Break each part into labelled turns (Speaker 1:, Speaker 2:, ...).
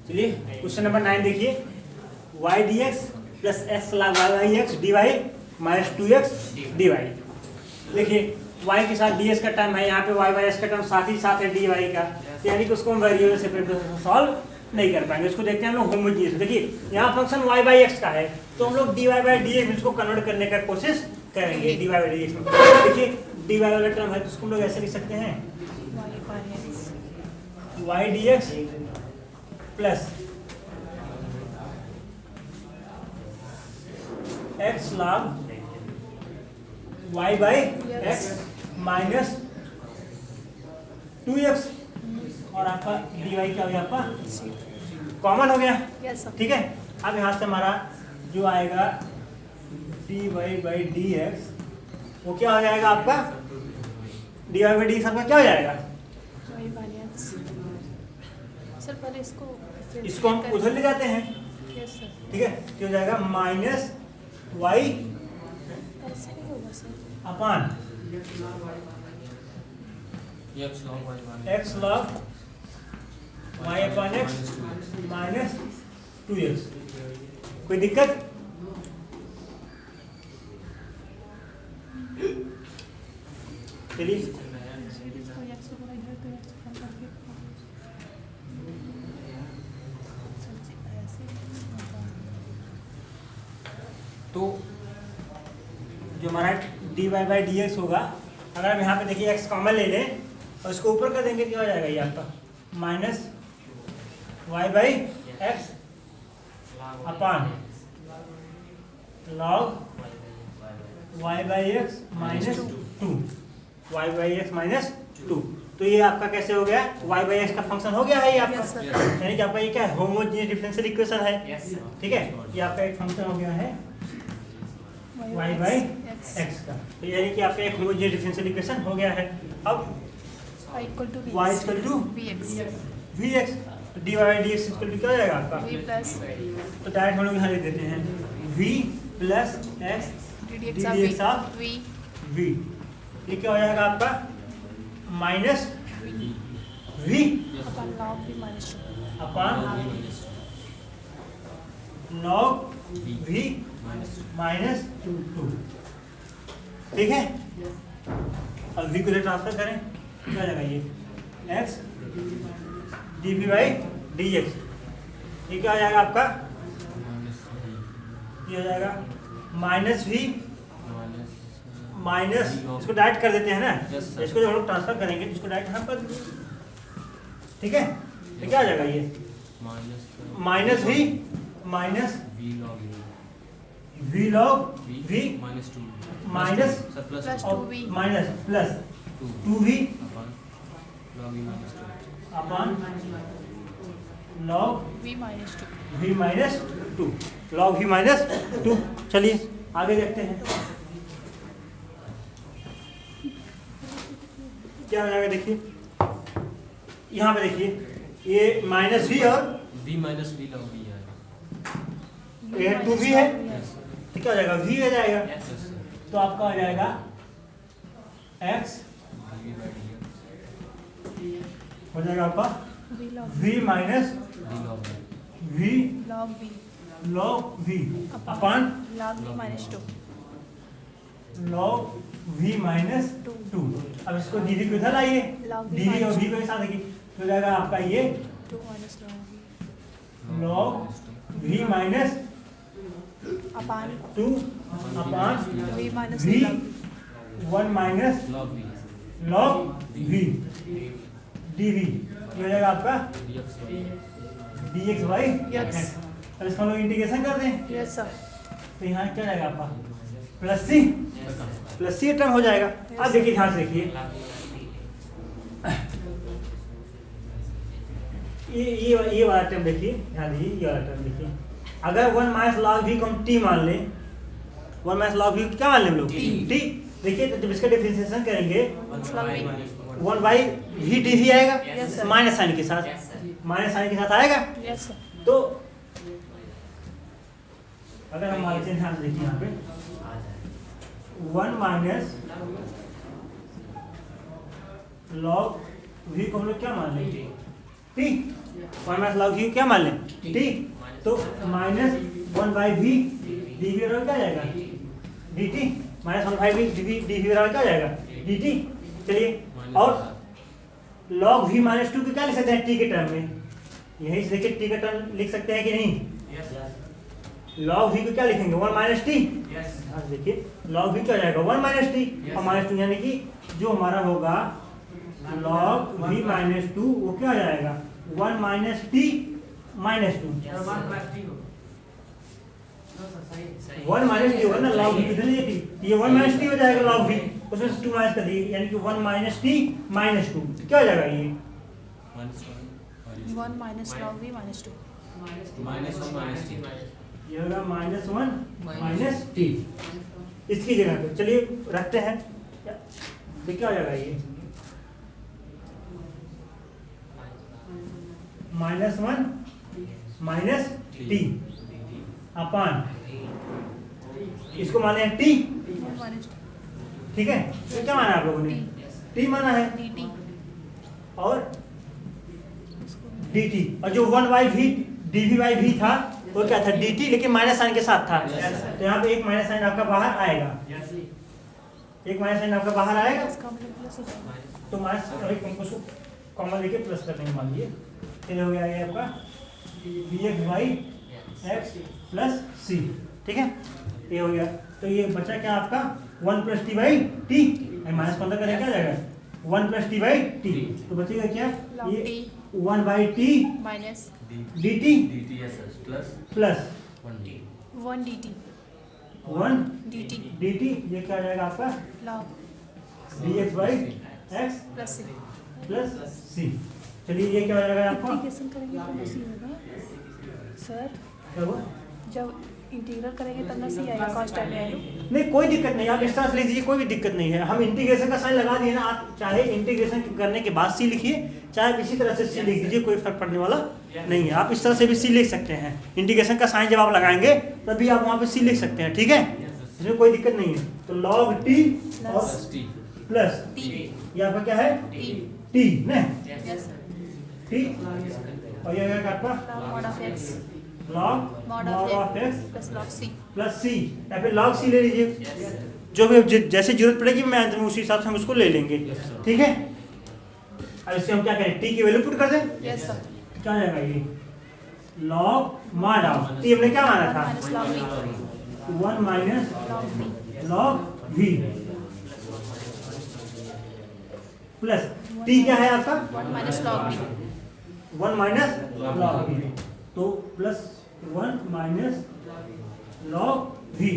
Speaker 1: चलिए question number 9 देखिए, y dx plus x log y x dy minus 2x dy। देखिए y के साथ ds का टर्म है, यहाँ पे y बाई x का टर्म साथ ही साथ है dy का, तो यानी कि उसको हम वेरिएबल सेपरेट सॉल्व नहीं कर पाएंगे। उसको देखते हैं हम लोग होमोजीनियस। देखिए यहाँ फंक्शन y बाई x का है, तो हम लोग dy बाई dx इसको कन्वर्ट करने का कोशिश करेंगे dy बाई dx में। देखिए dy वाला टर्म है तो उसको हम लोग ऐसे लिख सकते हैं y dx plus x log y by x minus 2x और आपका dy क्या हो गया, आपका कॉमन हो गया। ठीक है, अब यहाँ से हमारा जो आएगा dy बाई dx वो क्या हो जाएगा आपका, dy बाई dx आपका क्या हो जाएगा,
Speaker 2: सर पहले
Speaker 1: इसको हम उधर ले जाते हैं। ठीक है, क्या हो जाएगा माइनस y अपान x log y अपान x माइनस 2x। कोई दिक्कत? चलिए तो जो हमारा dy बाई dx होगा, अगर हम यहाँ पे देखिए x कॉमन ले लें और इसको ऊपर कर देंगे क्या हो जाएगा, ये आपका minus y by x upon log y by x minus 2, y by x minus 2। तो ये आपका कैसे हो गया, y बाई एक्स का फंक्शन हो गया है ये आपका, यानी कि आपका ये क्या है, होमोजीनियस डिफरेंशियल इक्वेशन है। ठीक है, ये आपका एक फंक्शन हो गया है y बाई एक्स का, तो यानी कि आपका एक होमोजीनियस डिफरेंशियल इक्वेशन हो गया है। अब y इक्वल टू vx, तो dy by dx equal to क्या हो जाएगा आपका v प्लस, तो डायरेक्ट हम लोग यहाँ लिख देते हैं v plus x ddx of v। ये क्या हो जाएगा आपका माइनस v अपान लॉग v माइनस 2। ठीक है, अब v को ट्रांसफर करें, क्या हो जाएगा ये x dv बाई dx, ये क्या हो जाएगा आपका, ये हो जाएगा माइनस v माइनस, इसको डायरेक्ट कर देते हैं ना, इसको जब हम लोग ट्रांसफर करेंगे तो इसको डायरेक्ट यहाँ पर, ठीक है, तो क्या आ जाएगा ये minus v minus v log v minus minus plus 2v upon log v minus 2, log v minus 2। चलिए आगे देखते हैं क्या हो जाएगा। देखिए यहाँ पे देखिए ये माइनस v और
Speaker 3: v minus v log v आएगा,
Speaker 1: ये 2v है, तो क्या हो जाएगा v आ जाएगा, तो आपका हो जाएगा x हो जाएगा आपका v minus v log v अपान लॉग v माइनस 2। अब इसको dv को इधर लाइए, dv और v को एक साथ देखिए, तो हो जाएगा आपका ये लॉग v माइनस 2 अपान v 1 minus log v dv, ये हो जाएगा आपका dx बाई x। अब इसको हम लोग इंटीग्रेशन कर दें, तो यहाँ क्या जाएगा आपका प्लस सी टर्म हो जाएगा। अब देखिए ध्यान से देखिए, ये वाला टर्म देखिए, ध्यान दीजिए, ये वाला टर्म देखिए, अगर 1 माइनस लॉग v को हम t मान लें, 1 माइनस लॉग v क्या मान लें हम लोग t। देखिए तो जब इसका डिफरेंशिएशन करेंगे 1 बाई v dv आएगा माइनस साइन के साथ, माइनस साइन के साथ आएगा। तो अगर हम मानते हैं, ध्यान से देखिए यहाँ पे 1 माइनस लॉग v को हम लोग क्या मान लेंगे t, 1 माइनस लॉग वी क्या मान लें टी, तो माइनस 1/v डी वी बराबर क्या जाएगा d t, minus 1/v d v बराबर क्या जाएगा डी टी। चलिए और लॉग वी माइनस 2 को क्या लिख सकते हैं टी के टर्म में, यही से देखिए टी का टर्म लिख सकते हैं कि नहीं, लॉग वी को क्या लिखेंगे 1 माइनस टी, देखिए लॉग वी क्या हो जाएगा 1 माइनस टी और माइनस 2, यानी कि जो हमारा होगा लॉग वी माइनस 2 वो क्या हो जाएगा 1 minus T minus 2, 1 minus T होगा ना, लॉग वी कितने लिए टी, ये 1 माइनस टी हो जाएगा लॉग वी, उसमें से 2 माइनस कर दिए, यानी कि 1 माइनस टी माइनस 2 क्या हो जाएगा ये
Speaker 2: 1 माइनस log v माइनस 2
Speaker 1: ये होगा -1 माइनस टी इसकी जगह पे। चलिए रखते हैं, ये क्या हो जाएगा ये -1 माइनस टी अपान, इसको माने हैं टी,
Speaker 2: 1 माइनस
Speaker 1: ठीक है, तो क्या माना आप लोगों ने टी माना है
Speaker 2: dt
Speaker 1: और dt, और जो 1/v dv/v था वो क्या था dt, लेकिन माइनस साइन के साथ था, तो यहाँ पे एक माइनस साइन आपका बाहर आएगा, एक माइनस साइन आपका बाहर आएगा,
Speaker 2: इसका मतलब प्लस हो जाएगा।
Speaker 1: तो माइनस उसको कॉमन लेके प्लस कर देंगे, मान लीजिए ये हो गया ये आपका vx/x प्लस c, ठीक है, ये हो गया। तो ये बचा क्या आपका 1 + t/t, माइनस कौन सा करें क्या जाएगा 1 + t/t, तो बचेगा क्या
Speaker 2: log
Speaker 1: ये
Speaker 2: t
Speaker 1: 1/t
Speaker 2: minus
Speaker 1: dt plus
Speaker 2: 1 dt
Speaker 1: 1
Speaker 2: dt
Speaker 1: dt, ये क्या आ जाएगा आपका
Speaker 2: log
Speaker 1: dx/x
Speaker 2: plus c
Speaker 1: plus c। चलिए ये क्या हो जाएगा आपका,
Speaker 2: इंटीग्रेशन करेंगे तब ना c होगा सर,
Speaker 1: क्या हुआ?
Speaker 2: जब इंटीग्रल करेंगे तब ना c आएगा cos tan वैल्यू।
Speaker 1: नहीं कोई दिक्कत नहीं, आप इस तरह से लिख दीजिए, कोई भी दिक्कत नहीं है, हम इंटीग्रेशन का साइन लगा दिए ना, आप चाहे इंटीग्रेशन करने के बाद सी लिखिए, चाहे आप इसी तरह से सी लिख दीजिए, कोई फर्क पड़ने वाला नहीं है, आप इस तरह से भी सी लिख सकते हैं, इंटीग्रेशन का साइन जब आप लगाएंगे तभी आप वहाँ पे सी लिख सकते हैं, ठीक है, इसमें कोई दिक्कत नहीं है। तो लॉग टी और प्लस
Speaker 2: t
Speaker 1: ये आपका क्या है
Speaker 2: t
Speaker 1: टी ना,
Speaker 2: यस
Speaker 1: टी, और ये क्या आपका
Speaker 2: log mod of x
Speaker 1: log
Speaker 2: mod
Speaker 1: mod
Speaker 2: of
Speaker 1: of
Speaker 2: x
Speaker 1: x
Speaker 2: plus log c
Speaker 1: plus C, या फिर लॉग सी ले लीजिए, जो भी जैसे जरूरत पड़ेगी मैं अंत में उसी हिसाब से हम उसको ले लेंगे, ठीक है। अब इससे हम क्या करें टी की वैल्यू पुट कर दें,
Speaker 2: यस सर,
Speaker 1: क्या आ जाएगा ये लॉग मॉड ऑफ टी, हमने क्या माना
Speaker 2: 1
Speaker 1: था
Speaker 2: minus log v
Speaker 1: 1 minus
Speaker 2: log v
Speaker 1: log v plus t क्या है आपका
Speaker 2: 1 minus log v
Speaker 1: 1 minus log v, तो प्लस 1 माइनस लॉग वी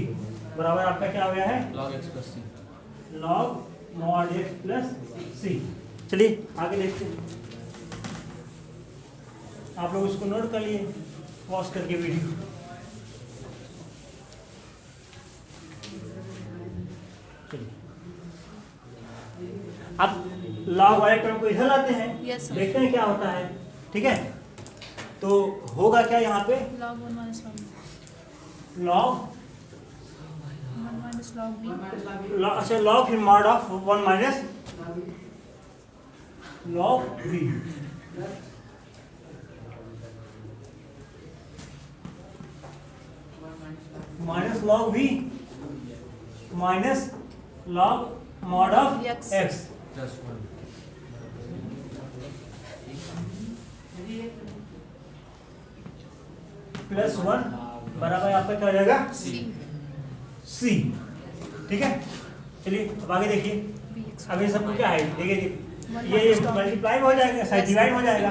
Speaker 1: बराबर आपका क्या हो गया है
Speaker 3: log x plus c
Speaker 1: log mod X plus C. चलिए आगे देखते हैं, आप लोग इसको नोट कर लिए पॉज करके वीडियो। चलिए अब लॉग वाले टर्म को इधर लाते हैं,
Speaker 2: Yes, sir.
Speaker 1: देखते हैं क्या होता है, ठीक है। तो होगा क्या यहाँ पे
Speaker 2: log 1 minus log v
Speaker 1: log
Speaker 2: 1 minus log v
Speaker 1: अच्छा लॉग फिर mod of 1 minus log v minus log v minus log mod of
Speaker 2: X.
Speaker 1: X
Speaker 3: plus 1
Speaker 1: plus 1 बराबर आपका क्या हो जाएगा
Speaker 2: c
Speaker 1: सी, ठीक है। चलिए अब आगे देखिए,
Speaker 2: vx
Speaker 1: अब ये सबको क्या है देखिए, ये मल्टीप्लाई हो जाएगा, साइड डिवाइड हो जाएगा,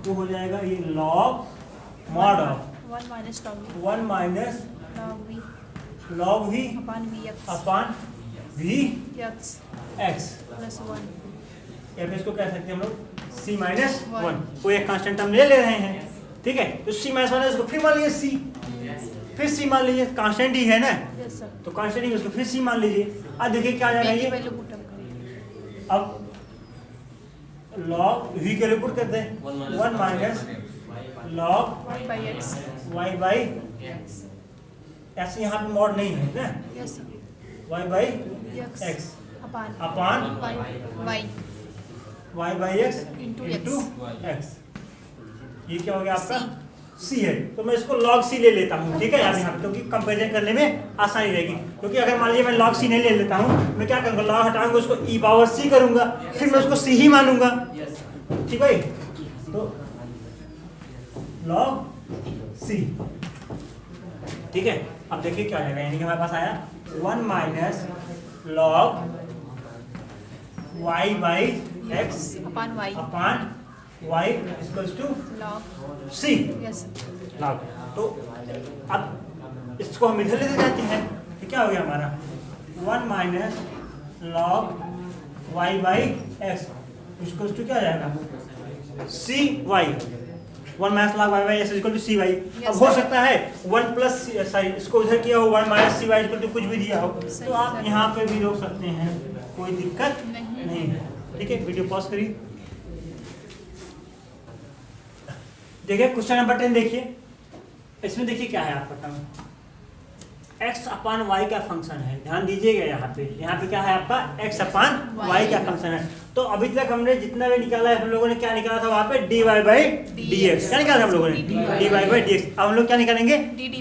Speaker 1: तो हो जाएगा ये log mod of
Speaker 2: 1 minus log v
Speaker 1: 1 minus
Speaker 2: log v
Speaker 1: log v
Speaker 2: upon vx
Speaker 1: upon v
Speaker 2: x
Speaker 1: x,
Speaker 2: plus 1
Speaker 1: या फिर इसको कह सकते हैं हम लोग सी माइनस
Speaker 2: One.
Speaker 1: वन, कोई एक कांस्टेंट हम ले रहे हैं, ठीक है, तो सी माइनस वन है उसको फिर मान लीजिए सी, फिर सी मान लीजिए, कांस्टेंट ही है ना,
Speaker 2: यस सर,
Speaker 1: तो कांस्टेंट ही उसको फिर सी मान लीजिए। अब देखिए क्या आ जाएगा
Speaker 2: v की
Speaker 1: ये,
Speaker 2: वैल्यू पुट अप करेंगे
Speaker 1: अब लॉग वी के लिए पुट करते हैं 1 minus log
Speaker 2: 1 by x
Speaker 1: y by ऐसे यहाँ पे मॉड नहीं है ना,
Speaker 2: yes sir
Speaker 1: y by
Speaker 2: x
Speaker 1: x
Speaker 2: upon
Speaker 1: upon
Speaker 2: y
Speaker 1: y by x
Speaker 2: Into
Speaker 1: into
Speaker 2: x.
Speaker 1: X, ये क्या हो गया आपका c है, तो मैं इसको log c ले लेता हूँ, ठीक है यहाँ पे, क्योंकि कंपेरिजन करने में आसानी रहेगी। क्योंकि अगर मान लीजिए मैं log c नहीं ले लेता हूँ, मैं क्या करूँगा, log हटाऊंगा उसको e पावर c करूँगा, फिर मैं उसको c ही मानूंगा, ठीक है। तो log c, ठीक है। अब देखिए क्या आएगा, यानी कि हमारे पास आया 1 minus log y by x
Speaker 2: upon y
Speaker 1: upon y equals to
Speaker 2: log
Speaker 1: c
Speaker 2: yes
Speaker 1: log। तो अब इसको हम इधर लेते जाते हैं, तो क्या हो गया हमारा 1 minus log y by x equals to क्या हो जाएगा c y, 1 minus log y by x equal to c y। अब हो सकता है 1 प्लस सॉरी इसको इधर किया हो 1 minus c y equal to कुछ भी दिया हो, तो आप यहाँ पे भी रोक सकते हैं, कोई दिक्कत नहीं है, ठीक है। वीडियो पॉज करिए, देखिए क्वेश्चन नंबर 10 देखिए, इसमें देखिए क्या है आपका टर्म x अपान y का फंक्शन है, ध्यान दीजिएगा यहाँ पे क्या है आपका x अपान y का फंक्शन है। तो अभी तक हमने जितना भी निकाला है, हम लोगों ने क्या निकाला था वहाँ पे dy बाई dx, क्या निकाला था हम लोगों ने dy बाई dx। अब हम लोग क्या निकालेंगे
Speaker 2: dd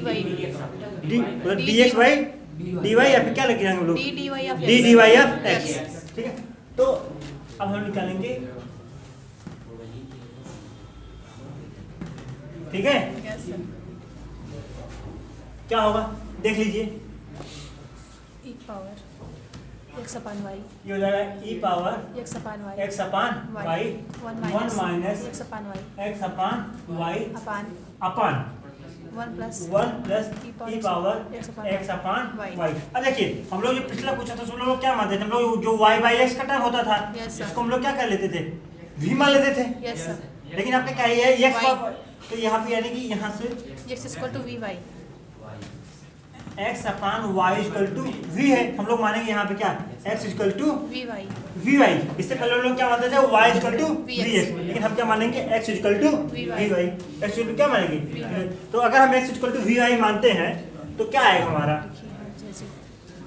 Speaker 1: dx बाई dy या फिर क्या लिखेंगे हम लोग dy ऑफ x, ठीक है। तो अब हम निकालेंगे, ठीक है, क्या होगा देख लीजिए,
Speaker 2: e power x upon y
Speaker 1: ये हो जाएगा e power
Speaker 2: x upon y
Speaker 1: x upon y 1 minus
Speaker 2: x upon y
Speaker 1: x upon y
Speaker 2: अपान
Speaker 1: अपान
Speaker 2: 1 plus
Speaker 1: 1 plus e power x upon y। अब देखिए हम लोग जो पिछला पूछा था उसमें हम लोग क्या मानते थे, हम लोग जो y बाई x का टर्म होता था इसको हम लोग क्या कर लेते थे, v मान लेते थे,
Speaker 2: यस सर
Speaker 1: लेकिन आपने क्या है x पावर, तो यहाँ पे यानी कि यहाँ से
Speaker 2: x equal to vy
Speaker 1: x upon y equal to v है, हम लोग मानेंगे यहाँ पे क्या x equal to
Speaker 2: vy
Speaker 1: vy। इससे पहले हम लोग क्या मानते थे y इक्वल टू vx, लेकिन हम क्या मानेंगे x equal to vy, x equal to क्या मानेंगे। तो अगर हम x इक्वल टू vy मानते हैं तो क्या आएगा हमारा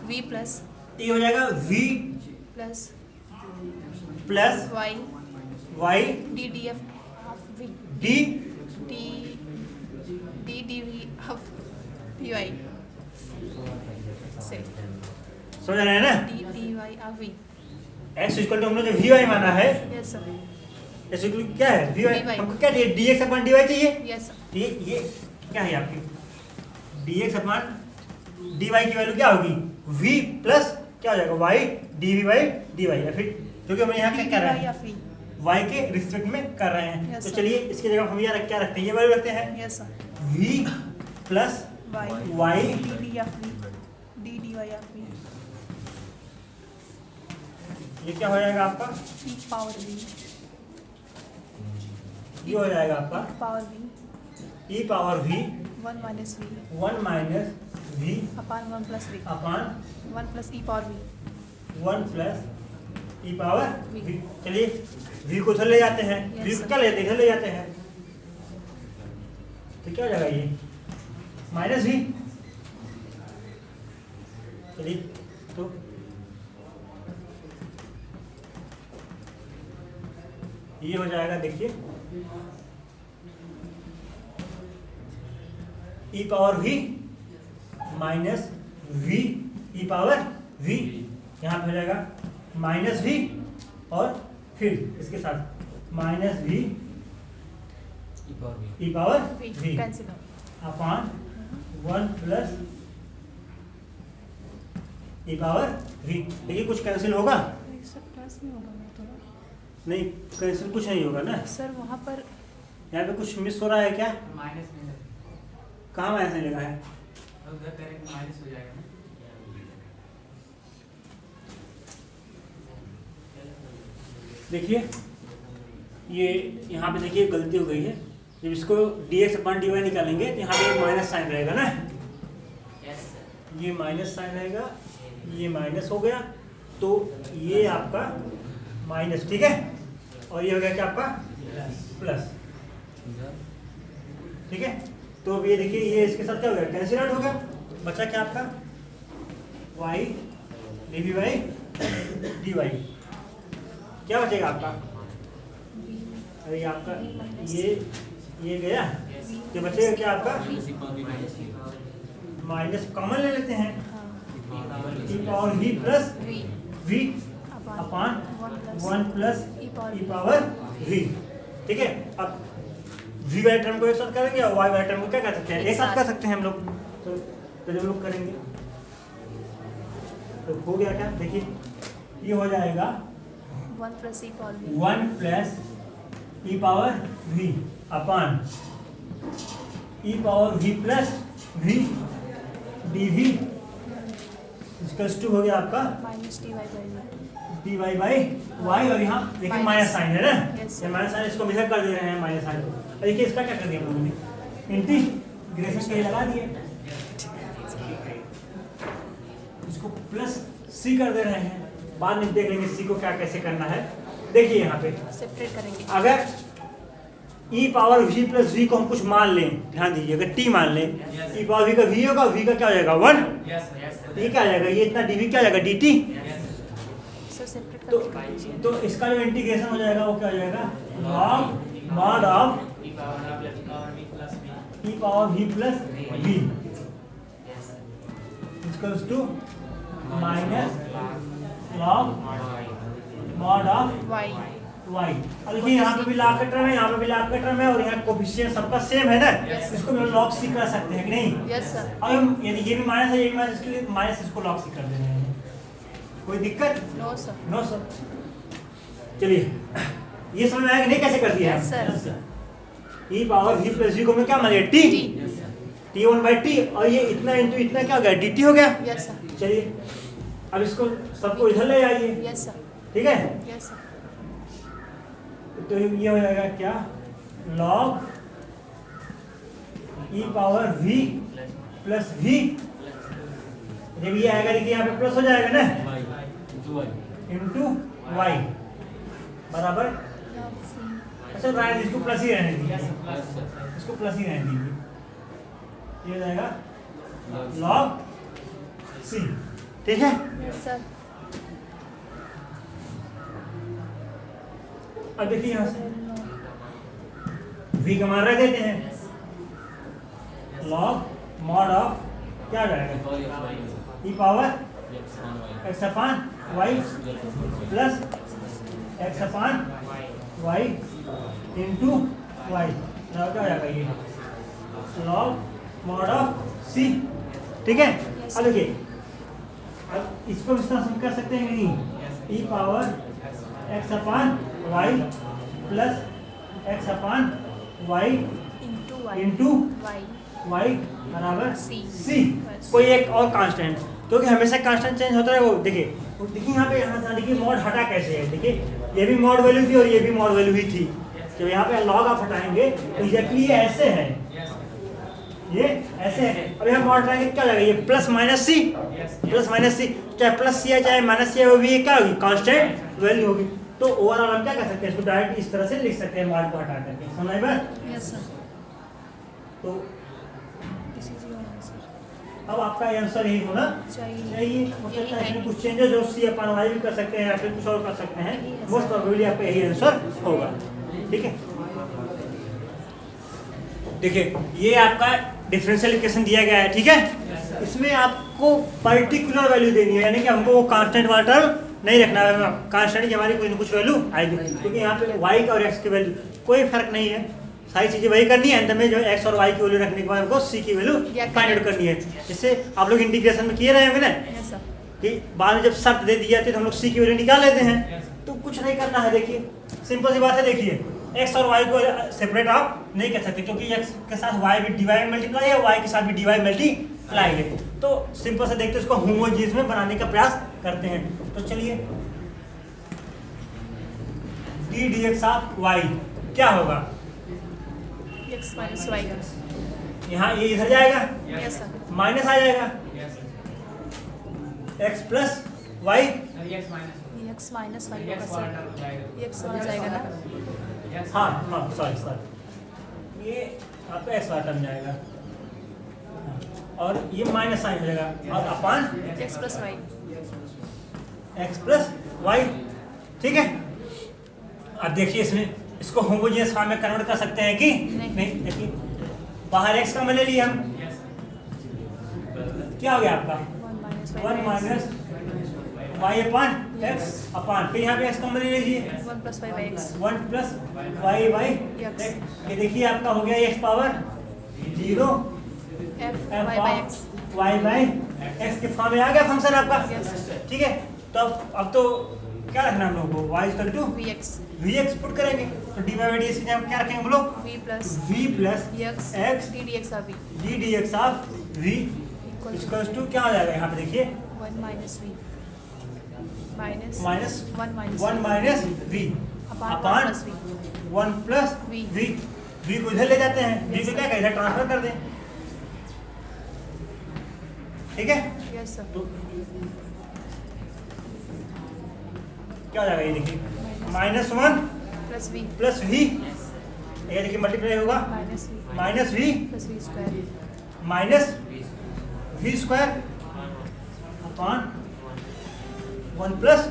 Speaker 2: v प्लस
Speaker 1: ये हो जाएगा v
Speaker 2: plus
Speaker 1: plus
Speaker 2: y
Speaker 1: y
Speaker 2: d df of v
Speaker 1: d
Speaker 2: d dv of vy से
Speaker 1: समझ रहे हैं ना,
Speaker 2: d dy of v
Speaker 1: x equal to हमने जो vy माना है,
Speaker 2: yes sir
Speaker 1: x equal to क्या है vy,
Speaker 2: dy।
Speaker 1: हमको क्या चाहिए dx अपान dy चाहिए,
Speaker 2: यस सर
Speaker 1: ये क्या है आपकी dx अपान dy की वैल्यू क्या होगी v प्लस क्या हो जाएगा y dv बाई dy, या फिर क्योंकि हम यहाँ क्या कर रहे हैं
Speaker 2: ऑफ v
Speaker 1: y के रिस्पेक्ट में कर रहे हैं,
Speaker 2: Yes,
Speaker 1: तो
Speaker 2: sir।
Speaker 1: चलिए इसकी जगह हम यहाँ क्या रखते हैं, ये वैल्यू रखते हैं
Speaker 2: yes sir
Speaker 1: v plus
Speaker 2: y
Speaker 1: y
Speaker 2: d d of v d dy of v
Speaker 1: ये क्या हो जाएगा आपका,
Speaker 2: e पावर v
Speaker 1: ये हो जाएगा आपका
Speaker 2: power v
Speaker 1: e power v
Speaker 2: 1 minus v
Speaker 1: 1 minus v
Speaker 2: upon 1 plus v
Speaker 1: upon
Speaker 2: 1 plus e power v
Speaker 1: 1 plus e power
Speaker 2: V।
Speaker 1: v। चलिए v को इधर ले जाते हैं,
Speaker 2: Yes,
Speaker 1: v
Speaker 2: sir।
Speaker 1: को क्या लेते हैं इधर ले जाते हैं, तो क्या हो जाएगा ये माइनस v। चलिए तो ये हो जाएगा, देखिए e power v minus v e power v, यहाँ पे हो जाएगा माइनस v और फिर इसके साथ minus v e power
Speaker 2: v
Speaker 1: v
Speaker 2: cancel हो
Speaker 1: अपान 1 प्लस e पावर v। देखिए कुछ कैंसिल होगा
Speaker 2: सर प्लस में होगा ना थोड़ा
Speaker 1: नहीं, कैंसिल कुछ नहीं होगा ना,
Speaker 2: सर वहाँ पर
Speaker 1: यहाँ पे कुछ मिस हो रहा है क्या,
Speaker 3: माइनस में
Speaker 1: कहाँ माइनस नहीं लगा है,
Speaker 3: उधर करेंगे माइनस हो जाएगा ना।
Speaker 1: देखिए ये यहाँ पे देखिए गलती हो गई है, जब इसको dx अपान dy निकालेंगे तो यहाँ पे एक माइनस साइन रहेगा ना, ये माइनस साइन रहेगा, ये माइनस हो गया, तो ये आपका माइनस, ठीक है, और ये हो गया क्या आपका प्लस, ठीक है। तो अब ये देखिए ये इसके साथ क्या हो गया कैंसिल आउट हो गया, बचा क्या आपका y dv बाई dy, क्या बचेगा आपका, अरे आपका ये ये गया, ये बचेगा क्या आपका
Speaker 2: V
Speaker 1: माइनस कॉमन ले लेते हैं,
Speaker 2: हाँ
Speaker 1: e power v plus
Speaker 2: V
Speaker 1: v upon 1 plus
Speaker 2: e
Speaker 1: e power v। ठीक है, अब v वाले टर्म को एक साथ करेंगे और y वाले टर्म को क्या कर सकते हैं, एक साथ कर सकते हैं हम लोग। तो पहले हम लोग करेंगे, तो हो गया क्या, देखिए ये हो जाएगा
Speaker 2: 1 plus e power V
Speaker 1: 1 plus e power v upon e power v plus v dv equals to हो गया आपका
Speaker 2: minus dy by V
Speaker 1: dy by y, और यहाँ देखिए
Speaker 2: Minus.
Speaker 1: माइनस साइन है ना,
Speaker 2: Yes,
Speaker 1: ये माइनस साइन, इसको मिलकर कर दे रहे हैं माइनस साइन को। और देखिए इसका क्या कर दिया हम लोगों ने, इंटीग्रेशन के लगा दिए, इसको प्लस c कर दे रहे हैं, बाद में देख लेंगे c को क्या कैसे करना है। देखिए यहाँ पे
Speaker 2: सेपरेट करेंगे।
Speaker 1: अगर e power v plus v को हम कुछ मान लें, ध्यान दीजिए, अगर t मान लें, e पावर v का v होगा, v का क्या हो जाएगा 1, ये क्या आ जाएगा, ये इतना dv क्या आ जाएगा dt।
Speaker 2: सर सेपरेट
Speaker 1: तो
Speaker 2: करके कर लीजिए।
Speaker 1: तो इसका जो इंटीग्रेशन हो जाएगा वो क्या हो जाएगा, log mod of e power v plus v equals to minus log mod of
Speaker 2: Y
Speaker 1: y। अब देखिए यहाँ पे भी log का टर्म है, यहाँ पे भी log का टर्म है, और यहाँ कोफिशिएंट सबका सेम है ना, इसको हम log c कर सकते हैं कि नहीं।
Speaker 2: Yes sir.
Speaker 1: अब हम यदि ये भी माइनस है, ये भी माइनस, इसके लिए माइनस इसको log c कर दे रहे हैं, कोई दिक्कत
Speaker 2: नो सर।
Speaker 1: No sir. चलिए ये समझ में आया कि नहीं, कैसे कर दिया
Speaker 2: Yes, sir.
Speaker 1: e power v plus v को मैं क्या मान लिया t, t1 बाई टी, और ये इतना इंटू इतना क्या हो गया dt हो गया।
Speaker 2: Yes sir.
Speaker 1: चलिए अब इसको सबको इधर ले आइए,
Speaker 2: यस सर।
Speaker 1: ठीक है,
Speaker 2: यस सर।
Speaker 1: तो ये हो जाएगा क्या, log e power v plus v, जब ये आएगा देखिए यहाँ पे प्लस हो जाएगा ना, इंटू y बराबर, अच्छा राइट, इसको प्लस ही रहने दीजिए, इसको प्लस ही रहने दीजिए, ये हो जाएगा log c। ठीक है,
Speaker 2: यस सर।
Speaker 1: अब देखिए यहाँ से v का मान रख देते हैं, log mod ऑफ क्या आ जाएगा, e power x upon y plus x upon y into y, क्या हो जाएगा ये log mod ऑफ c। ठीक है, अब देखिए, अब इसको इस तरह से कर सकते हैं कि नहीं, e power x upon y plus x upon y into
Speaker 2: Y
Speaker 1: y बराबर
Speaker 2: C।
Speaker 1: c, कोई एक और कांस्टेंट, क्योंकि हमेशा कांस्टेंट चेंज होता है। वो देखिए, यहाँ पे देखिए मॉड हटा कैसे है, देखिए ये भी मॉड वैल्यू थी और ये भी मॉड वैल्यू ही थी, जब यहाँ पे लॉग आप हटाएंगे तो एग्जैक्टली ये ऐसे है, ये ऐसे है। अब यहाँ मॉड हटाएंगे क्या जाएगा, ये प्लस माइनस सी, प्लस माइनस सी, चाहे प्लस सी है चाहे माइनस सी है, वो भी ये क्या होगी, कांस्टेंट वैल्यू होगी। तो ओवरऑल हम क्या कर सकते हैं, इसको डायरेक्ट इस तरह से लिख सकते हैं, मॉड को हटा करके, समझ में बात।
Speaker 2: Yes sir.
Speaker 1: तो
Speaker 2: दिस इज योर आंसर।
Speaker 1: अब आपका आंसर यही होना
Speaker 2: चाहिए।
Speaker 1: चाहिए, हो सकता है इसमें कुछ चेंजेस हो, सी अपन वाई भी कर सकते हैं या फिर कुछ और कर सकते हैं, मोस्ट प्रोबेबली आपका यही आंसर होगा। ठीक है, देखिए ये आपका डिफरेंशियल इक्वेशन दिया गया है, ठीक है, इसमें आपको पर्टिकुलर वैल्यू देनी है, यानी कि हमको वो कांस्टेंट वाला टर्म नहीं रखना है, कांस्टेंट की हमारी कोई ना कुछ वैल्यू आएगी, क्योंकि यहाँ पे y का और x की वैल्यू कोई फर्क नहीं है, सारी चीजें वही करनी है, अंत में जो x और y की वैल्यू रखने के बाद हमको c की वैल्यू फाइंड आउट करनी है। जिससे आप लोग इंटीग्रेशन में किए रहे होंगे ना,
Speaker 2: यस सर।
Speaker 1: कि बाद में जब शर्त दे दी जाती है तो हम लोग c की वैल्यू निकाल लेते हैं, तो कुछ नहीं करना है। देखिए सिंपल सी बात है, देखिए x और y को सेपरेट आप नहीं कर सकते, क्योंकि x के साथ y भी डिवाइड मल्टीप्लाई है, y के साथ भी डिवाइड मल्टीप्लाई है, तो सिंपल से देखते हैं इसको होमोजीनियस में बनाने का प्रयास करते हैं। तो चलिए d dx ऑफ y क्या होगा,
Speaker 2: x माइनस y।
Speaker 1: यहाँ ये इधर जाएगा,
Speaker 2: यस सर।
Speaker 1: माइनस आ जाएगा, x plus y,
Speaker 2: x minus y होगा सर, x हो जाएगा ना।
Speaker 1: हाँ हाँ सॉरी, ये आपका x वाला टर्म जाएगा, और ये माइनस साइन हो जाएगा, और upon
Speaker 2: x plus y।
Speaker 1: x plus y. ठीक है, अब देखिए इसमें इसको होमोजेनियस फॉर्म में कन्वर्ट कर सकते हैं कि
Speaker 2: नहीं।
Speaker 1: देखिए बाहर x का मान ले लिया हम, क्या हो गया आपका 1 माइनस y अपान x अपान, फिर यहाँ पे x का मान ले लीजिए
Speaker 2: 1 plus y by x
Speaker 1: 1 plus y by
Speaker 2: X।
Speaker 1: ये देखिए आपका हो गया x power 0
Speaker 2: f
Speaker 1: f
Speaker 2: y by x
Speaker 1: y by x के फॉर्म में आ गया फंक्शन आपका।
Speaker 2: Yes।
Speaker 1: ठीक है, तो अब तो क्या रखना हम लोगों को y equal to
Speaker 2: v x
Speaker 1: vx put करेंगे, तो dy बाई dx में हम क्या रखेंगे हम लोग
Speaker 2: v plus
Speaker 1: v plus
Speaker 2: x
Speaker 1: x
Speaker 2: d d x r v
Speaker 1: d dx of v
Speaker 2: equal
Speaker 1: equals to क्या हो जाएगा यहाँ पे देखिए
Speaker 2: 1 minus v minus
Speaker 1: minus
Speaker 2: 1 minus
Speaker 1: 1 minus v
Speaker 2: upon
Speaker 1: upon
Speaker 2: plus v
Speaker 1: 1 plus
Speaker 2: V।
Speaker 1: v को इधर ले जाते हैं, v को क्या करें इधर ट्रांसफर कर दें। ठीक है,
Speaker 2: यस सर
Speaker 1: तो क्या हो जाएगा ये देखिए -1
Speaker 2: प्लस वी
Speaker 1: प्लस v, ये देखिए मल्टीप्लाई होगा
Speaker 2: minus v
Speaker 1: -v
Speaker 2: plus v square
Speaker 1: minus v square upon 1 plus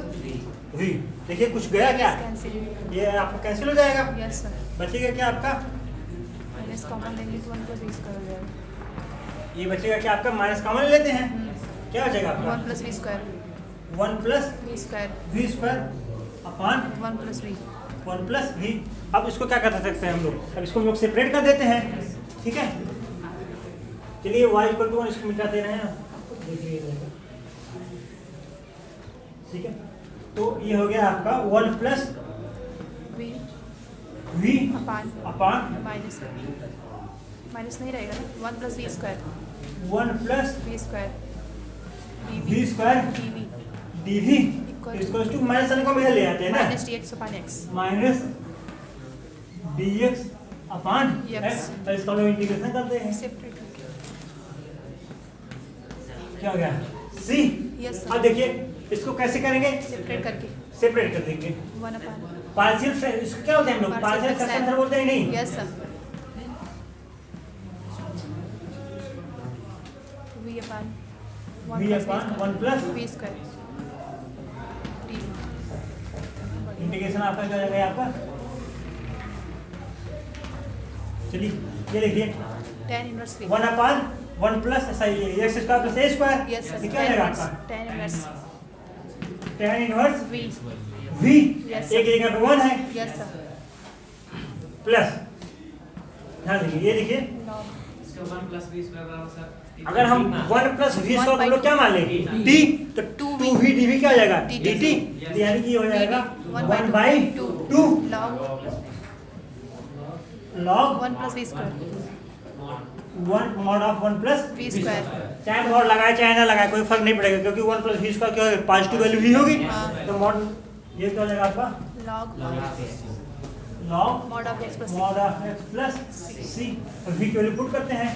Speaker 1: v। देखिए कुछ गया क्या,
Speaker 2: कैंसिल
Speaker 1: ये आपका कैंसिल हो जाएगा,
Speaker 2: यस सर
Speaker 1: बचेगा क्या आपका,
Speaker 2: माइनस कॉमन लेंगे तो 1 प्लस वी स्क्वायर हो जाएगा
Speaker 1: ये बचेगा क्या आपका माइनस कॉमन लेते हैं, क्या बचेगा आपका
Speaker 2: 1 plus v square
Speaker 1: 1 plus
Speaker 2: v square
Speaker 1: v square upon
Speaker 2: 1 plus v
Speaker 1: 1 plus v। अब इसको क्या कर सकते हैं हम लोग, अब इसको हम लोग सेपरेट कर देते हैं। ठीक है, चलिए y इक्वल टू 1 इसको मिटा दे रहे हैं, देखिए ये रहेगा। ठीक है, तो ये हो गया आपका 1 plus
Speaker 2: v
Speaker 1: v
Speaker 2: upon
Speaker 1: upon
Speaker 2: minus minus नहीं रहेगा ना 1 plus v square
Speaker 1: 1 plus
Speaker 2: v square
Speaker 1: v square
Speaker 2: d v
Speaker 1: dv
Speaker 2: Equal
Speaker 1: equal to minus sign को हम इधर ले आते हैं ना,
Speaker 2: minus d x upon x
Speaker 1: minus dx upon
Speaker 2: X।
Speaker 1: x, तो इसका हम लोग इंटीग्रेशन करते हैं,
Speaker 2: सेपरेट करके
Speaker 1: क्या हो गया c।
Speaker 2: यस
Speaker 1: अब
Speaker 2: सर
Speaker 1: देखिए इसको कैसे करेंगे,
Speaker 2: सेपरेट करके
Speaker 1: सेपरेट कर देंगे।
Speaker 2: 1 अपान
Speaker 1: पार्शियल इसको क्या बोलते हैं हम लोग, पार्शियल फ्रैक्शन बोलते हैं नहीं,
Speaker 2: yes sir v upon
Speaker 1: v upon 1 plus
Speaker 2: v square d
Speaker 1: integration आपका क्या हो जाएगा आपका। चलिए ये देखिए
Speaker 2: tan inverse v
Speaker 1: 1 upon 1 plus x square plus a square,
Speaker 2: yes sir
Speaker 1: ये क्या हो जाएगा आपका
Speaker 2: tan inverse
Speaker 1: tan inverse
Speaker 2: v
Speaker 1: v,
Speaker 2: Yes,
Speaker 1: एक जगह पे 1 है
Speaker 2: यस सर
Speaker 1: प्लस, ध्यान देखिए ये देखिए
Speaker 3: इसका 1 प्लस v स्क्वायर बराबर सर,
Speaker 1: अगर हम 1 प्लस v स्क्वायर हम लोग क्या मान लेंगे t, तो 2v dv क्या हो जाएगा dt, तो यानी कि ये हो जाएगा 1 by 2
Speaker 2: log
Speaker 1: log
Speaker 2: 1 plus v square
Speaker 1: 1 mod of 1 plus
Speaker 2: v square
Speaker 1: चाहे मॉड लगाए चाहे ना लगाए कोई फर्क नहीं पड़ेगा, क्योंकि 1 प्लस v स्क्वायर क्या होगा पॉजिटिव वैल्यू ही होगी, तो मॉड ये क्या हो जाएगा आपका
Speaker 2: log
Speaker 1: log
Speaker 2: mod of x plus
Speaker 1: mod of x plus c, तो v की वैल्यू पुट करते हैं,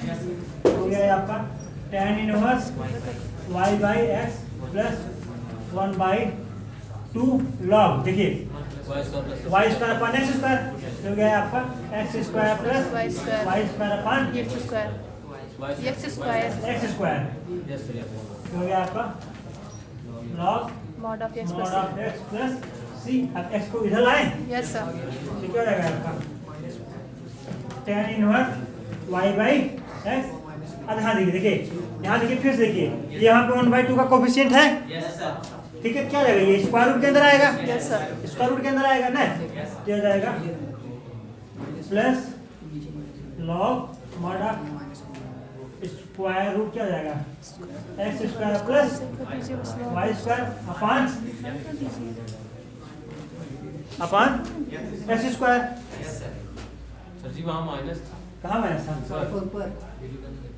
Speaker 1: हो गया ये आपका tan inverse y by x plus 1 by 2 log, देखिए y square upon x square, हो गया आपका x square plus
Speaker 2: y square
Speaker 1: y square upon
Speaker 2: x square x square
Speaker 1: x square, हो गया आपका log
Speaker 2: mod of x
Speaker 1: mod
Speaker 2: plus
Speaker 1: of x plus c। अब x को इधर लाएं,
Speaker 2: यस सर
Speaker 1: तो क्या हो जाएगा आपका tan inverse y by x। अब यहाँ देखिए यहाँ देखिए फिर से देखिए ये यहाँ पे 1/2 का कोफिशिएंट है,
Speaker 3: यस सर,
Speaker 1: ठीक है, क्या हो जाएगा ये स्क्वायर रूट के अंदर आएगा,
Speaker 2: यस सर
Speaker 1: स्क्वायर रूट के अंदर आएगा ना, क्या हो जाएगा plus log mod of square root क्या हो जाएगा x square plus y square upon x square.
Speaker 3: Sir ji वहाँ माइनस था,
Speaker 1: कहाँ माइनस था,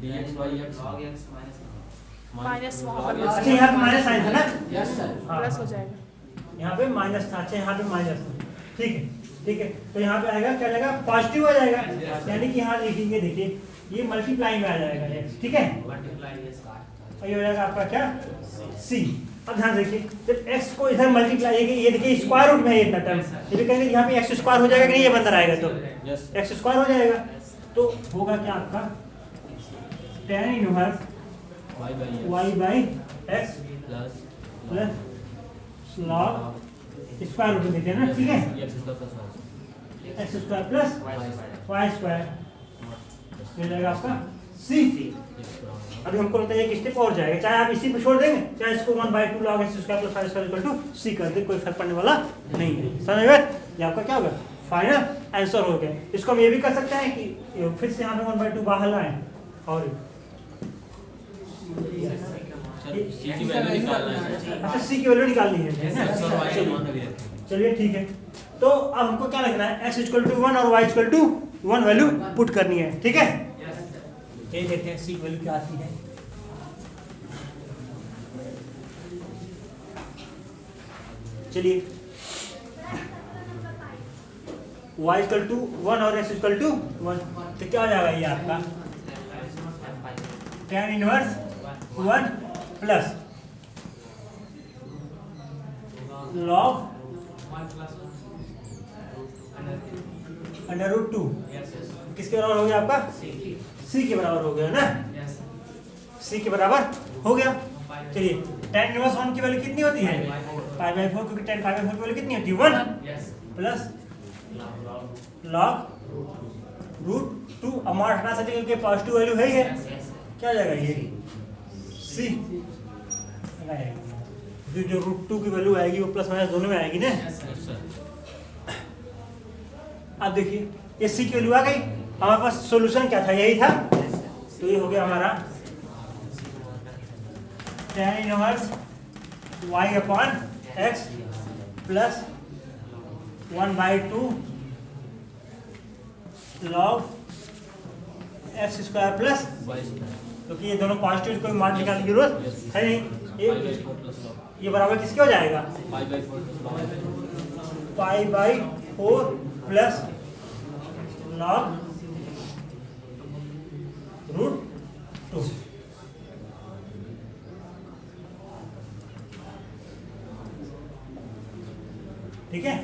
Speaker 3: dx by x
Speaker 4: log x minus
Speaker 2: minus वहाँ पर
Speaker 1: अच्छा यहाँ पे माइनस साइन था ना,
Speaker 3: यस सर,
Speaker 1: हाँ,
Speaker 2: प्लस हो जाएगा
Speaker 1: यहाँ पे माइनस था, अच्छा यहाँ पे माइनस था, ठीक है ठीक है, तो यहाँ पे आएगा क्या जाएगा पॉजिटिव आ जाएगा, यानी कि यहाँ लिखेंगे देखिए ये मल्टीप्लाई में आ जाएगा x, ठीक है,
Speaker 4: multiply yes
Speaker 1: और ये हो जाएगा आपका क्या c। अब ध्यान देखिए जब x को इधर मल्टीप्लाई ये देखिए स्क्वायर रूट में है इतना टर्म, ये भी कहेंगे यहाँ पे x स्क्वायर हो जाएगा कि नहीं, ये बंदर आएगा तो
Speaker 3: यस
Speaker 1: x स्क्वायर हो जाएगा, तो होगा क्या आपका tan inverse
Speaker 3: y by x
Speaker 1: y by x
Speaker 3: plus
Speaker 1: plus log square root में देते हैं ना, ठीक है,
Speaker 3: x square plus y
Speaker 1: X square plus Y square, मिल जाएगा आपका सी। अभी हमको लगता है एक स्टेप और जाएगा, चाहे आप इसी पे छोड़ देंगे, चाहे इसको 1/2 log x square plus Y square equal to C कर दे, कोई फर्क पड़ने वाला नहीं है। समझ गए? ये आपका क्या होगा, फाइनल आंसर हो गया। इसको हम ये भी कर सकते हैं कि फिर से यहाँ पे 1/2 बाहर लाएं और
Speaker 3: सी की वैल्यू निकालना है।
Speaker 1: अच्छा सी की वैल्यू निकालनी है ना? चलिए ठीक है। तो अब हमको क्या लगना है, x इक्वल टू 1 और y equal to 1 value put करनी है, ठीक है? ये देखते हैं सी की वैल्यू क्या आती है। चलिए y इक्वल टू 1 और x इक्वल टू 1, तो क्या हो जाएगा ये आपका tan इनवर्स 1 प्लस log √2 किसके बराबर हो गया आपका, सी के बराबर हो गया ना, सी के बराबर हो गया। चलिए tan इनवर्स 1 की वैल्यू कितनी होती है, π/4, क्योंकि tan π/4 की वैल्यू कितनी होती है 1 प्लस log √2। अब मार हटा सकते क्योंकि पॉजिटिव वैल्यू है ही है, क्या हो जाएगा ये सी। जो √2 की वैल्यू आएगी वो प्लस माइनस दोनों में आएगी ना। अब देखिए ये सी की वैल्यू आ गई, हमारे पास सॉल्यूशन क्या था, यही था। तो ये हो गया हमारा tan inverse y/x plus 1/2 log x square plus, क्योंकि ये दोनों पॉजिटिव, कोई मान निकालने की जरूरत है नहीं। ये बराबर किसके हो जाएगा, π/4 प्लस log √2। ठीक है,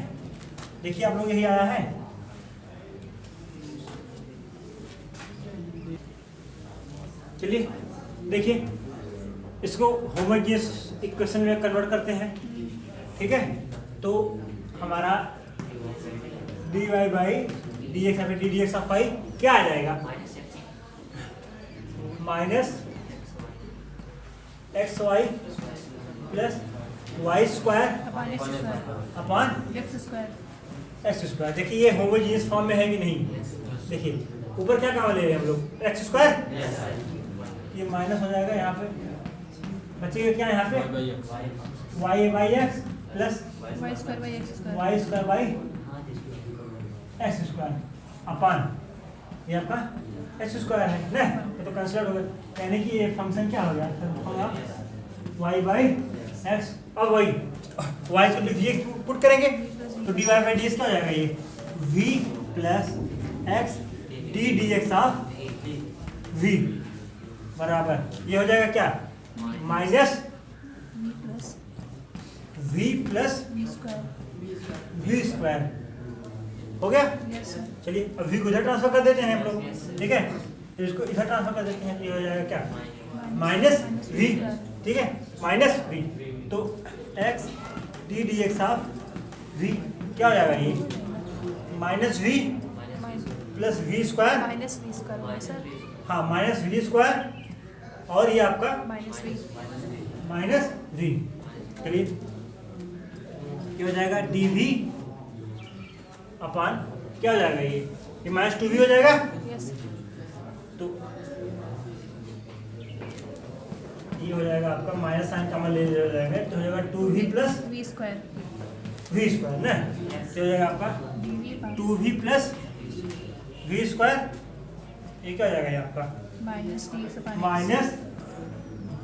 Speaker 1: देखिए आप लोग यही आया है। चलिए देखिए इसको होमोजेनियस इक्वेशन में कन्वर्ट करते हैं, ठीक है? तो हमारा dy बाई dx या फिर ddx ऑफ y क्या आ जाएगा, minus xy plus Y square upon x square. देखिए ये होमोजेनियस फॉर्म में है कि नहीं, देखिए ऊपर क्या काम ले रहे हैं हम लोग, एक्स स्क्वायर, ये माइनस हो जाएगा, यहाँ पे बचेगा क्या, यहाँ पे y/x plus y square by x square upon ये आपका एक्स स्क्वायर है ना, ये तो कैंसिल हो गया, यानी कि ये फंक्शन क्या हो गया, y/x। अब वही y को dx पुट करेंगे तो dy/dx क्या हो जाएगा, ये v plus x ddx of v बराबर ये हो जाएगा क्या, minus v plus v square हो गया। चलिए अब v को इधर ट्रांसफर कर देते हैं हम लोग, ठीक है? तो इसको इधर ट्रांसफर कर देते हैं, तो ये हो जाएगा क्या, माइनस v, ठीक है, माइनस v। तो x ddx ऑफ v क्या हो जाएगा, ये minus v plus v square, हाँ माइनस v स्क्वायर, और ये आपका माइनस v। चलिए क्या हो जाएगा, dv अपॉन क्या हो जाएगा, ये माइनस 2v हो जाएगा। तो ये हो जाएगा आपका माइनस साइन कॉमन ले जाएगा, तो हो जाएगा 2v प्लस v स्क्वायर ना, तो हो जाएगा आपका 2v प्लस v स्क्वायर, ये क्या हो जाएगा, ये आपका minus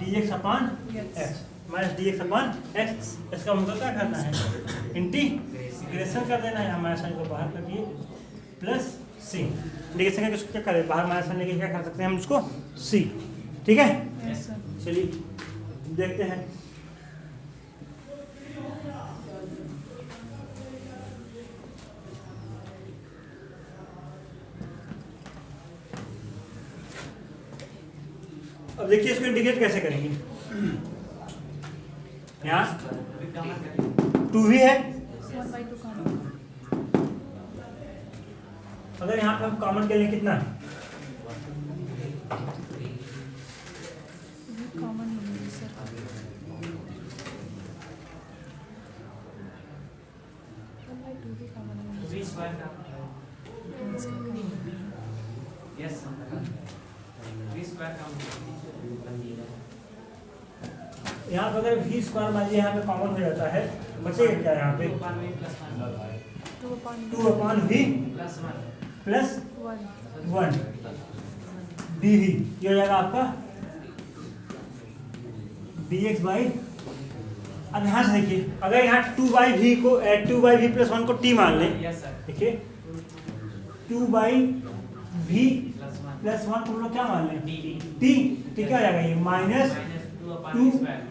Speaker 1: dx upon x, minus dx upon x। इसका मतलब क्या करना है, इंटीग्रेशन कर देना है, माइनस साइन को बाहर कर दिए प्लस सी, इंटीग्रेशन करके उसको क्या करें, बाहर माइनस साइन लेके क्या कर सकते हैं हम उसको सी, ठीक है? चलिए देखते हैं। अब देखिए इसको इंटीग्रेट कैसे करेंगे, यहाँ 2v है अगर यहाँ पे हम कॉमन के लिए कितना
Speaker 2: कॉमन नहीं सर, टू भी कॉमन नहीं।
Speaker 3: V स्क्वायर का यस V स्क्वायर का
Speaker 1: यहाँ पर अगर v स्क्वायर मान लीजिए यहाँ पे कॉमन हो जाता है, बचेगा क्या यहाँ पे 2/v प्लस 1 dv, ये हो जाएगा आपका dx बाई। अब यहाँ से देखिए, अगर यहाँ 2/v को 2/v प्लस 1 को t मान लें,
Speaker 3: यस सर
Speaker 1: देखिए 2/v प्लस 1 को हम लोग क्या मान लें t, तो क्या हो जाएगा ये माइनस 2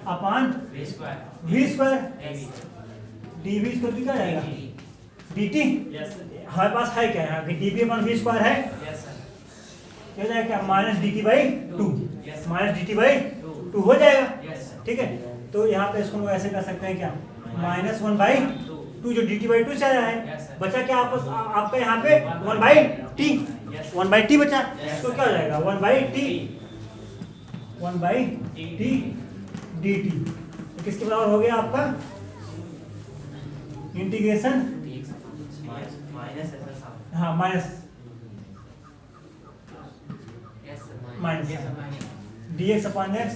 Speaker 1: अपान
Speaker 3: V square
Speaker 1: v square dv square क्या हो जाएगा dt।
Speaker 3: यस
Speaker 1: हमारे पास है क्या यहाँ कि dv अपान v स्क्वायर है,
Speaker 3: यस सर
Speaker 1: क्या हो जाएगा क्या minus dt by 2,
Speaker 3: Yes.
Speaker 1: Minus dt by 2 हो जाएगा।
Speaker 3: यस
Speaker 1: ठीक है, तो यहाँ पे इसको हम लोग ऐसे कर सकते हैं क्या माइनस 1/2 जो dt बाई 2 से आया है,
Speaker 3: Yes, sir.
Speaker 1: बचा क्या आपका यहाँ पे 1/t,
Speaker 3: Yes.
Speaker 1: 1/t बचा,
Speaker 3: Yes,
Speaker 1: तो
Speaker 3: sir.
Speaker 1: क्या हो जाएगा 1/t 1/t dt, तो किसके बराबर हो गया आपका इंटीग्रेशन,
Speaker 3: माइनस ऐसा साफ
Speaker 1: हाँ minus
Speaker 3: yes
Speaker 1: minus dx upon x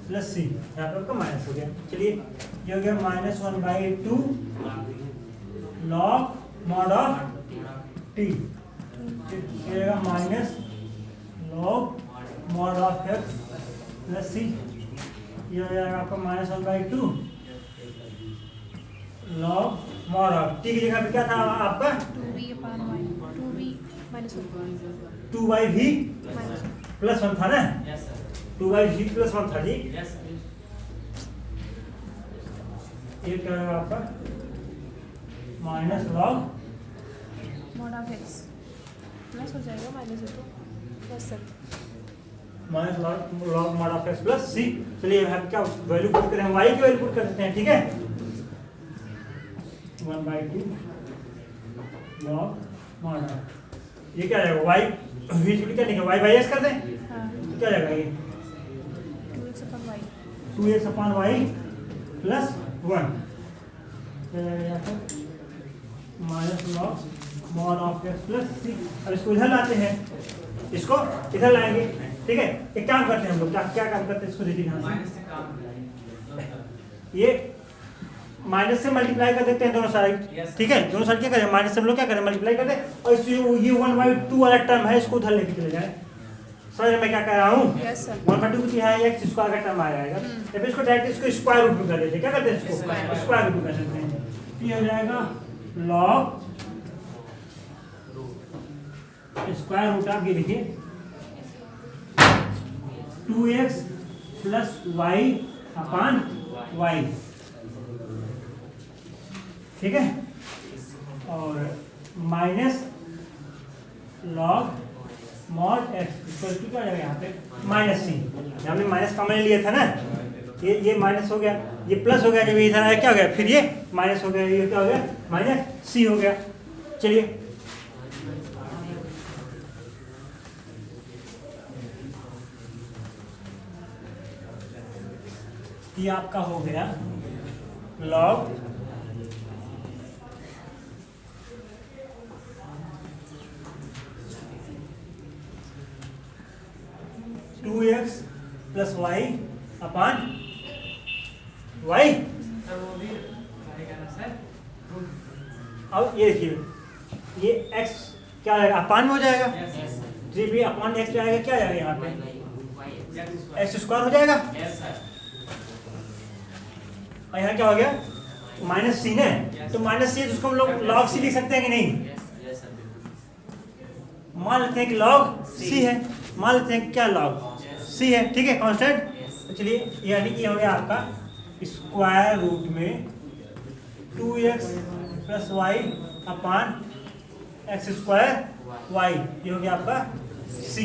Speaker 1: plus c, यहाँ पे आपका माइनस हो गया। चलिए ये हो गया -1/2 log mod ऑफ t, ये रहेगा minus log mod of x plus c, ये हो जाएगा आपका -1/2 log mod ऑफ t की जगह पे क्या था आपका
Speaker 2: 2v अपान y, 2v minus 1
Speaker 1: 2/v
Speaker 2: minus
Speaker 1: plus 1 था ना,
Speaker 3: यस सर
Speaker 1: 2/v प्लस 1 था जी।
Speaker 3: यस
Speaker 1: ये क्या होगा आपका minus log
Speaker 2: mod of x plus हो जाएगा माइनस है तो plus sir
Speaker 1: minus log mod of x plus c। चलिए यहाँ पे क्या वैल्यू पुट करें, y की वैल्यू पुट कर देते हैं, ठीक है 1/2 log mod ऑफ, ये क्या जाएगा y v क्या लिखेंगे y/x कर दें,
Speaker 2: हाँ
Speaker 1: तो क्या जाएगा ये
Speaker 2: 2x अपान y
Speaker 1: 2x अपान y प्लस 1, क्या जाएगा यहाँ पे minus log mod of x plus c। अब इसको इधर लाते हैं, इसको इधर लाएंगे, ठीक है। एक काम करते हैं हम लोग, क्या काम करते हैं इसको देखिए यहाँ
Speaker 3: माइनस से काम
Speaker 1: ये माइनस से मल्टीप्लाई कर देते हैं दोनों साइड,
Speaker 3: Yes.
Speaker 1: ठीक है। दोनों साइड क्या करें, माइनस से हम लोग क्या करें मल्टीप्लाई कर दें, और इस ये 1/2 वाला टर्म है इसको उधर लेके चले जाए। समझ रहे मैं क्या कह रहा हूँ,
Speaker 2: यस सर
Speaker 1: 1/2 कुछ है x स्क्वायर का टर्म आ जाएगा, या फिर इसको डायरेक्ट इसको स्क्वायर रूट में कर देते हैं, क्या करते हैं इसको
Speaker 2: Square.
Speaker 1: स्क्वायर रूट में कर देते हैं, तो ये हो जाएगा log स्क्वायर रूट आप ये लिखिए 2x plus y upon y, ठीक है, और minus log mod x equal to क्या हो जाएगा यहाँ पे माइनस c, हमने माइनस कॉमन लिया था ना, ये माइनस हो गया, ये प्लस हो गया, जब ये इधर आया क्या हो गया, फिर ये माइनस हो गया, ये क्या हो गया माइनस c हो गया। चलिए ये आपका हो गया log two x plus y upon y.
Speaker 3: Sir वो भी रहेगा ना सर
Speaker 1: अब ये देखिए, ये x क्या आएगा अपान में हो जाएगा,
Speaker 3: यस
Speaker 1: जी भी अपान x जाएगा, क्या आएगा यहाँ पे
Speaker 3: यस
Speaker 1: x स्क्वायर हो जाएगा,
Speaker 3: यस सर
Speaker 1: और यहाँ क्या हो गया माइनस सी ने, तो माइनस सी जिसको हम लोग log c लिख सकते हैं कि नहीं,
Speaker 3: यस सर
Speaker 1: मान लेते हैं कि log c है, मान लेते हैं कि क्या log c है, ठीक है कांस्टेंट। तो चलिए यानी कि ये हो गया आपका स्क्वायर रूट में 2x प्लस वाई अपान एक्स स्क्वायर वाई, ये हो गया आपका c,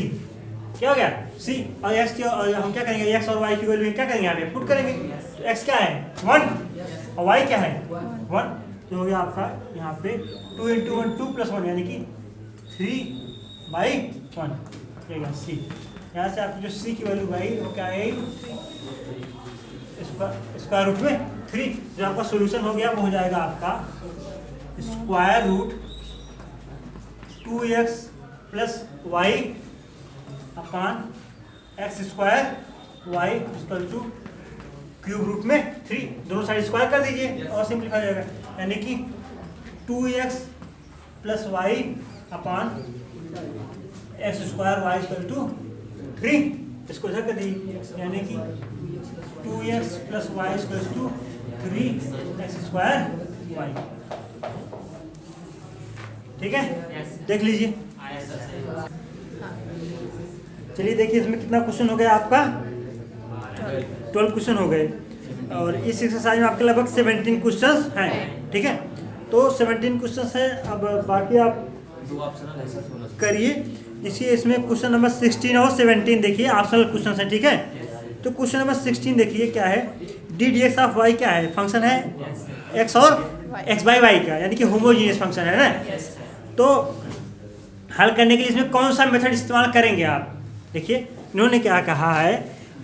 Speaker 1: क्या हो गया c, और x की और हम क्या करेंगे x और y की वैल्यू क्या करेंगे यहाँ पे पुट करेंगे, तो x क्या है 1 और y क्या है 1, तो हो गया आपका यहाँ पे 2 × 1 2 + 1 यानी कि 3/1 ठीक सी। यहाँ से आपकी जो सी की वैल्यू भाई वो क्या है, स्क्वायर रूट में 3। जो आपका सोल्यूशन हो गया वो हो जाएगा आपका स्क्वायर रूट 2x + y अपान x square y = cube root में 3। दोनों साइड स्क्वायर कर दीजिए और सिंप्लीफाई हो जाएगा, यानी कि 2x + y अपान x स्क्वायर y = 3। इसको इधर कर दीजिए, यानी कि 2x + y = 3x square y। ठीक है, देख लीजिए। चलिए देखिए इसमें कितना क्वेश्चन हो गया आपका, 12 क्वेश्चन हो गए। और इस एक्सरसाइज में आपके लगभग 17 क्वेश्चंस हैं। ठीक है, तो 17 क्वेश्चंस हैं। अब बाकी आप करिए। देखिए इसमें क्वेश्चन नंबर 16 और 17 देखिए ऑप्शनल क्वेश्चन हैं। ठीक है, तो क्वेश्चन नंबर 16 देखिए क्या है, d d x of y क्या है, फंक्शन है x और x/y का, यानी कि होमोजीनियस फंक्शन है ना। तो हल करने के लिए इसमें कौन सा मेथड इस्तेमाल करेंगे आप, देखिए इन्होंने क्या कहा है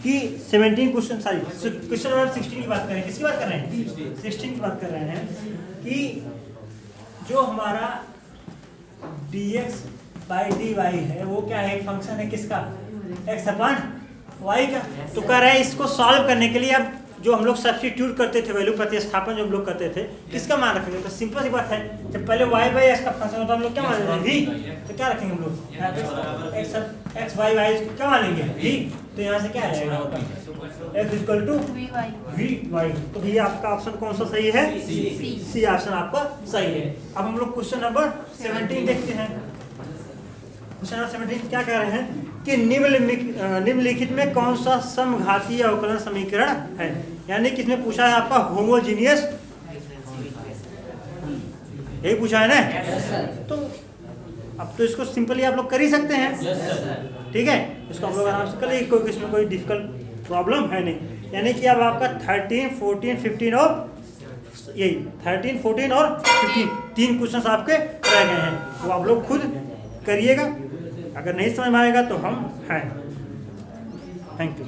Speaker 1: कि 17 क्वेश्चन, सॉरी क्वेश्चन नंबर 16 की बात करें। किसकी बात कर रहे हैं, 16 की बात कर रहे हैं कि जो हमारा dx/dy है वो क्या है, फंक्शन है किसका, x/y का। तो कह रहे हैं इसको सॉल्व करने के लिए अब जो हम लोग सब्स्टिट्यूट करते थे, वैल्यू प्रतिस्थापन जो हम लोग करते थे, किसका मान रखेंगे। तो सिंपल सी बात है, जब पहले y/x का फंक्शन होता है हम लोग क्या मान लेते हैं, v। तो क्या रखेंगे हम लोग, x/y क्या मानेंगे, v। तो यहाँ से क्या आ जाएगा, x = vy। तो भैया आपका ऑप्शन कौन सा सही है, सी ऑप्शन आपका सही है। अब हम लोग क्वेश्चन नंबर 17 देखते हैं। क्वेश्चन नंबर 17 क्या कह रहे हैं कि निम्नलिखित में कौन सा समघातीय अवकलन समीकरण है, यानी कि इसमें पूछा है आपका होमोजीनियस, यही पूछा है ना। तो अब तो इसको सिंपली आप लोग कर ही सकते हैं। ठीक है, इसको हम लोग आराम से कर लेंगे, कोई इसमें कोई डिफिकल्ट प्रॉब्लम है नहीं। यानी कि अब आपका 13, 14, 15 और यही 13, 14 और 15 3 क्वेश्चन आपके रह गए हैं, वो आप लोग खुद करिएगा। अगर नहीं समझ में आएगा तो हम हैं। Thank you.